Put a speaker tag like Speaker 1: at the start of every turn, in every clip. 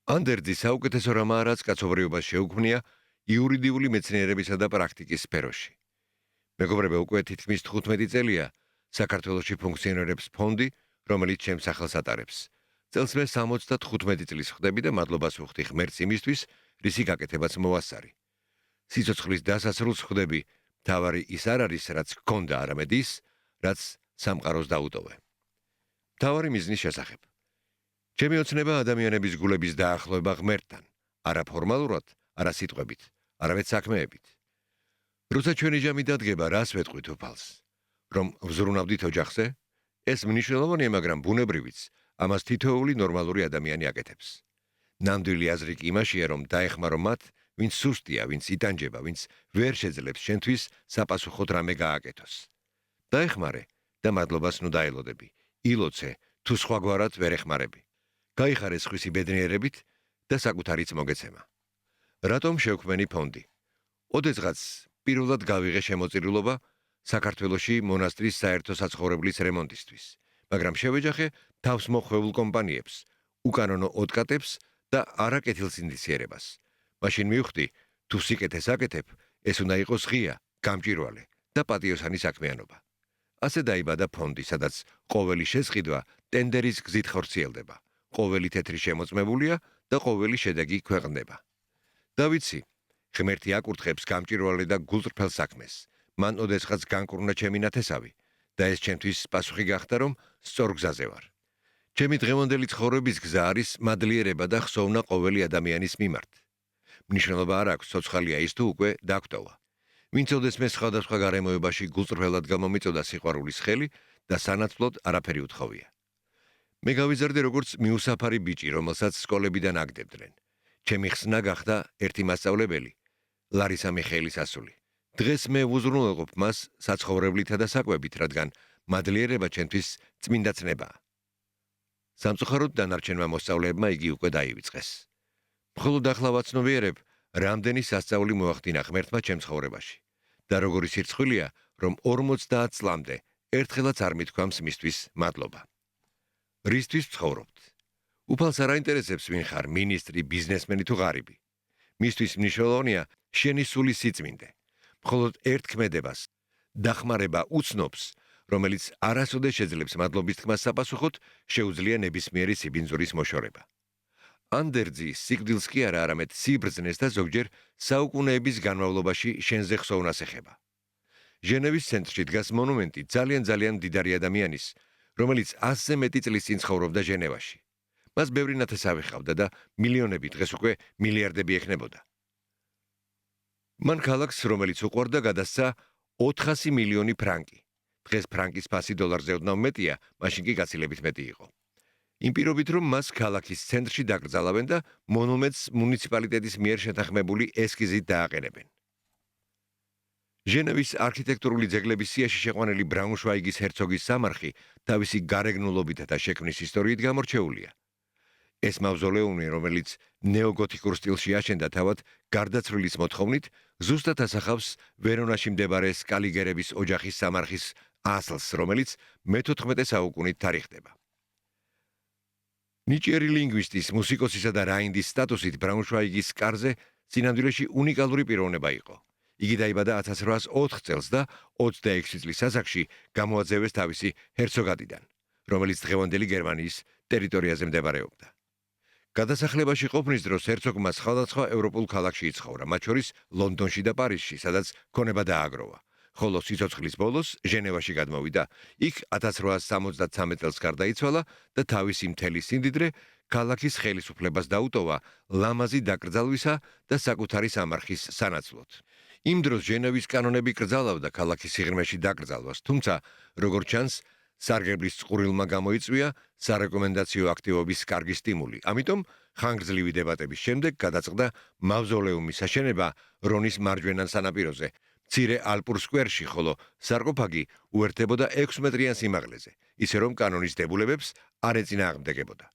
Speaker 1: ანდერძი საუკეთესო რამაა, რაც კაცობრიობას შეუქმნია იურიდიული მეცნიერებისა და პრაქტიკის სფეროში. მეგობრებო, უკვე თითქმის 15 წელია საქართველოში ფუნქციონირებს ფონდი, რომელიც ჩემს სახელს ატარებს. წელს მე 75 წლის ხდები და მადლობას ვუხდი ღმერთს იმისთვის, რისი გაკეთებაც მოასწარი. სიცოცხლის დასასრულს ხდები, მთავარი ის არ არის, რაც გქონდა, არამედ ის, რაც სამყაროს დაუტოვე. მთავარი მიზნის შესახებ. ჩემი ოცნება ადამიანების გულების დაახლოება ღმერთთან, არა ფორმალურად, არა სიტყვებით, არამედ საქმეებით. როცა ჩვენი ჯამი დადგება, რას ვეტყვით უფალს? რომ ვზრუნავდით ოჯახზე? ეს მნიშვნელოვანია, მაგრამ ბუნებრივიც, ამას თითოეული ნორმალური ადამიანი აკეთებს. ნამდვილი აზრი კი იმაშია, რომ დაეხმარო მათ, ვინც სუსტია, ვინც იტანჯება, ვინც ვერ შეძლებს შენთვის საპასუხოდ რამე გააკეთოს. დაეხმარე და მადლობას ნუ დაელოდები. ილოცე, თუ სხვაგვარად ვერ ეხმარები. გაიხარე სხვისი ბედნიერებით და საკუთარიც მოგეცემა. რატომ შევქმენი ფონდი? ოდესღაც პირველად გავიღე შემოწირულობა საქართველოში მონასტრის საერთო საცხოვრებლის რემონტისთვის, მაგრამ შევეჯახე თავს მოხვეულ კომპანიებს, უკანონო ოდკატებს და არაკეთილსინდისიერებას. მაშინ მივხვდი, თუ სიკეთეს აკეთებ, ეს უნდა იყოს ღია, გამჭვირვალე და პატიოსანი საქმიანობა. ასე დაიბადა ფონდი, სადაც ყოველი შესყიდვა ტენდერის გზით ხორციელდება. ყოველი თეთრი შემოწმებულია და ყოველი შედეგი ქვეყნდება. და ვიცი, ღმერთი აკურთხებს გამჭვირვალე და გულწრფელ საქმეს. მან ოდესღაც განკურნა ჩემი ნათესავი და ეს ჩემთვის პასუხი გახდა, რომ სწორ გზაზე ვარ. ჩემი დღევანდელი ცხოვრების გზა არის მადლიერება და ხსოვნა ყოველი ადამიანის მიმართ. მნიშვნელობა არ აქვს, ცოცხალია ის თუ უკვე დაგვტოვა. ვინც ოდესმე სხვადასხვა გარემოებაში გულწრფელად გამომიწოდა სიყვარულის ხელი და სანაცვლოდ არაფერი უთხოვია. მე გავიზარდე როგორც მიუსაფარი ბიჭი, რომელსაც სკოლებიდან აგდებდნენ. ჩემი ხსნა გახდა ერთი მასწავლებელი, ლარისა მიხეილის ასული. დღეს მე ვუზრუნველყოფ მას საცხოვრებლითა და საკვებით, რადგან მადლიერება ჩემთვის წმინდა ცნებაა. სამწუხაროდ დანარჩენმა მოსწავლეებმა იგი უკვე დაივიწყეს. მხოლოდ ახლა ვაცნობიერებ, რამდენი სასწაული მოახდინა ღმერთმა ჩემ ცხოვრებაში და როგორი სირცხვილია, რომ 50 წლამდე ერთხელაც არ მithქვამს მისთვის მადლობა. რისთვის ვცხოვრობთ? უფალს არ აინტერესებს ვინ ხარ, მინისტრი, ბიზნესმენი თუ ღარიბი. მისთვის მნიშვნელოვანია შენი სული სიწმინდე. მხოლოდ ერთ ქმედებას, დახმარება უცნობს, რომელიც არასოდეს შეძლებს მადლობის თქმას საპასუხოდ, შეუძლია ნებისმიერი სიბინძურის მოშორება. ანდერძი სიკვდილს კი არა, არამედ სიბრძნეს და ზოგჯერ საუკუნეების განმავლობაში შენზე ხსოვნას ეხება. ჟენევის ცენტრში დგას მონუმენტი ძალიან მდიდარი ადამიანის, რომელიც 100-ზე მეტი წლის წინ ცხოვრობდა ჟენევაში. მას ბევრი ნათესავი ჰყავდა და მილიონები, დღეს უკვე მილიარდები ეხნებოდა. მან ქალაქს, რომელიც უყვარდა, გადასცა 400 მილიონი ფრანკი. დღეს ფრანკის ფასი დოლარზე ოდნავ მეტია, მაშინ კი გაცილებით მეტი იყო. იმ პირობით, რომ მას ქალაქის ცენტრში დაკრძალავენ და მონუმენტს მუნიციპალიტეტის მიერ შეთანხმებული ესკიზით დააყენებენ. ჟენევის არქიტექტურული ძეგლების სიაში შეყვანილი ბრაუნშვაიგის ჰერცოგის სამარხი თავისი გარეგნულობითა და შექმნის ისტორიით გამორჩეულია. ეს მავზოლეუმი, რომელიც ნეოგოთიკურ სტილში აშენდა თავად გარდაცვლილის მოთხოვნით, ზუსტად ასახავს ვერონაში მდებარე სკალიგერების ოჯახის სამარხის ასლს, რომელიც მე-14 საუკუნით თარიღდება. ნიჭიერი ლინგვისტის, მუსიკოსისა და რაინდის სტატუსით ბრაუნშვაიგის კარზე სინამდვილეში უნიკალური პიროვნება იყო. იგი დაიბადა 1804 წელს და 26 წლის ასაკში გამოაძევეს თავისი ჰერცოგატიდან, რომელიც დღევანდელი გერმანიის ტერიტორიაზე მდებარეობდა. გადასახლებაში ყოფნის დროს ჰერცოგმა სხვადასხვა ევროპულ ქალაქში იცხოვრა, მათ შორის ლონდონში და პარიზში, სადაც ქონება დააგროვა. ხოლო სიცოცხლის ბოლოს ჟენევაში გადმოვიდა. იქ 1873 წელს გარდაიცვალა და თავისი მთელი სიმდიდრე ქალაქის ხელისუფლებას დაუტოვა ლამაზი დაკრძალვისა და საკუთარი სამარხის სანაცვლოდ. იმ დროს ჟენევის კანონები კრძალავდა ქალაქის სიღრმეში დაკრძალვას, თუმცა, როგორც ჩანს, სარგებლის წყურილმა გამოიწვია სარეკომენდაციო აქტივობის კარგი სტიმული. ამიტომ, ხანგრძლივი დებატების შემდეგ გადაწყდა მავზოლეუმის აშენება რონის მარჯვენა სანაპიროზე, მცირე ალპურ სკვერში, ხოლო სარკოფაგი უერთდებოდა 6 მეტრიან სიმაღლეზე, ისე რომ კანონის დებულებებს არ ეწინააღმდეგებოდა.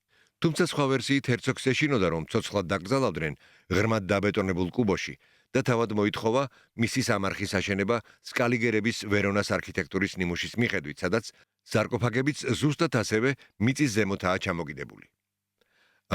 Speaker 1: თუმცა სხვა ვერსიით ჰერცოგს ეშინოდა, რომ ცოცხლად დაკრძალავდნენ ღრმად დაბეტონებულ კუბოში და თავად მოითხოვა მისი სამარხის აშენება სკალიგერების ვერონას არქიტექტურის ნიმუშის მიხედვით, სადაც სარკოფაგებიც ზუსტად ასევე მიწის ზემოთაა ჩამოკიდებული.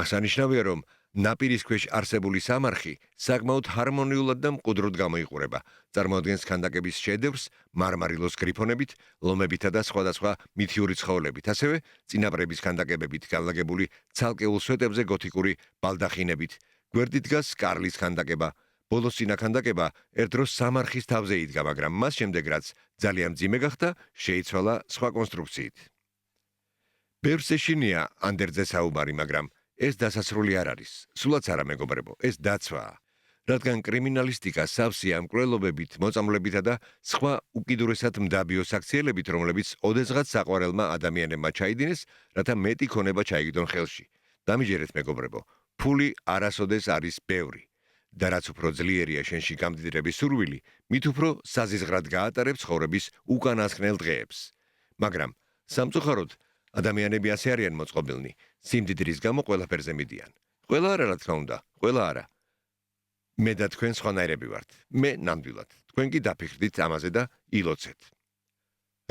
Speaker 1: აღსანიშნავია, რომ ნაპირის ქვეშ არსებული სამარხი საკმაოდ ჰარმონიულად და მყუდროდ გამოიყურება. წარმოადგენს ქანდაკების შედევრს მარმარილოს გრიფონებით, ლომებითა და სხვადასხვა მითიური ცხოველებით, ასევე წინაპრების ქანდაკებებით განლაგებული ცალკეულ სვეტებზე გოთიკური ბალდახინებით. გვერდით დგას კარლის ქანდაკება. ბოლოს წინა ქანდაკება ერთ დროს სამარხის თავზე იდგა, მაგრამ მას შემდეგ რაც ძალიან მძიმე გახდა, შეიცვალა სხვა კონსტრუქციით. ბევრს ეშინია ანდერძე საუბარი, მაგრამ ეს დასასრული არ არის. სულაც არა, მეგობრებო, ეს დაცვაა. რადგან კრიმინალისტიკა სავსეა მკვლელობებით, მოწამვლებითა და სხვა უკიდურესად მდაბიო საქციელებით, რომლებიც ოდესღაც საყვარელმა ადამიანებმა ჩაიდინეს, რათა მეტი ქონება ჩაიგდონ ხელში. დამიჯერეთ, მეგობრებო, ფული არასოდეს არის ბევრი. და რაც უფრო ძლიერია შენში გამდიდრების სურვილი, მით უფრო საზიზღრად გაატარებ ცხოვრების უკანასკნელ დღეებს. მაგრამ სამწუხაროდ ადამიანები ასე არიან მოწყობილნი, სიმდიდრის გამო ყველაფერზე მიდიან. ყველა არა, რა თქმა უნდა, ყველა არა. მე და თქვენ სხვანაირები ვართ. მე ნამდვილად. თქვენ კი დაფიქრდით ამაზე და ილოცეთ.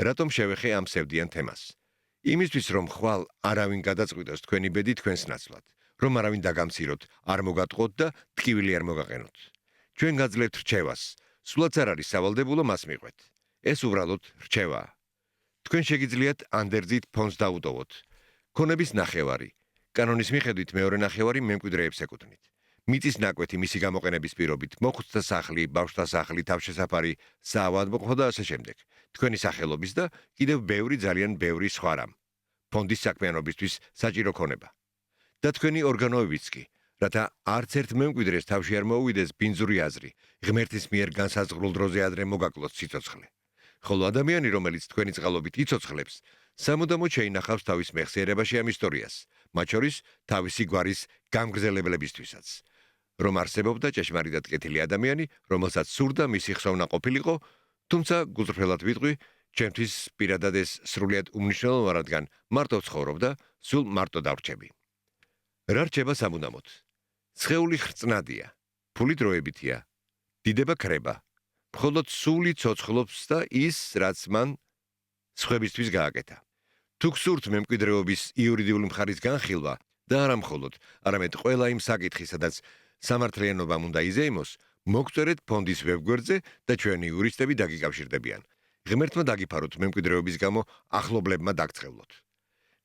Speaker 1: რატომ შევეხე ამ სევდიან თემას? იმისთვის, რომ ხვალ არავინ გადაწყვიტოს თქვენი ბედი თქვენს ნაცვლად, რომ არავინ დაგამციროთ, არ მოგატყოთ და ტკივილი არ მოგაყენოთ. ჩვენ გაძლევთ რჩევას. სულაც არ არის სავალდებულო მას მიყვეთ. ეს უბრალოდ რჩევაა. თქვენ შეგიძლიათ ანდერძით ფონს დაუტოვოთ. ქონების ნახევარი. კანონის მიხედვით მეორე ნახევარი მემკვიდრეებს ეკუთვნით. მიწის ნაკვეთი მისი გამოყენების პირობით, მოხუცთა სახლი, ბავშვთა სახლი, თავშესაფარი, საავადმყოფო და ასე შემდეგ. თქვენი სახელობის და კიდევ ბევრი ძალიან ბევრი სხვა რამ. ფონდის საქმიანობისთვის საჭირო ქონება. და თქვენი ორგანოებიც კი, რათა არც ერთ მემკვიდრეს თავში არ მოუვიდეს ბინძური აზრი, ღმერთის მიერ განსაზღვრულ დროზე ადრე მოგაკლოთ სიცოცხლე. ხოლო ადამიანი, რომელიც თქვენი წყალობით იცოცხლებს, სამუდამოდ შეინახავს თავის მეხსიერებაში ამ ისტორიას, მათ შორის თავისი გვარის გამგრძელებლებისთვისაც. რომ არსებობდა ჭეშმარიტად კეთილი ადამიანი, რომელსაც სურდა მისი ხსოვნა ყოფილიყო, თუმცა გულწრფელად ვიტყვი, ჩემთვის პირადად ეს სრულიად უმნიშვნელოა, რადგან მარტო ვცხოვრობ და სულ მარტო დავრჩები. რა რჩება სამუდამოდ? სხეული ხრწნადია, ფული დროებითია, დიდება ქრება. მხოლოდ სული ცოცხლობს და ის, რაც მან სხვებისთვის გააკეთა. თუ გსურთ მემკვიდრეობის იურიდიული მხარის განხილვა და არა მხოლოდ, არამედ ყველა იმ საკითხი, სადაც სამართლიანობამ უნდა იზეიმოს, მოგწერეთ ფონდის ვებგვერდზე და ჩვენი იურისტები დაგიკავშირდებიან. ღმერთმა დაგიფაროთ მემკვიდრეობის გამო ახლობლებმა დაგწყევლოთ.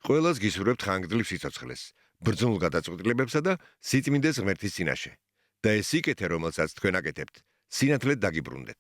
Speaker 1: ყველას გისურვებთ ხანგრძლივ სიცოცხლეს, ბრძნულ გადაწყვეტილებებსა და სიწმინდეს ღმერთის წინაშე. და ეს სიკეთე, რომელსაც თქვენ აკეთებთ, სინათლედ დაგიბრუნდეთ.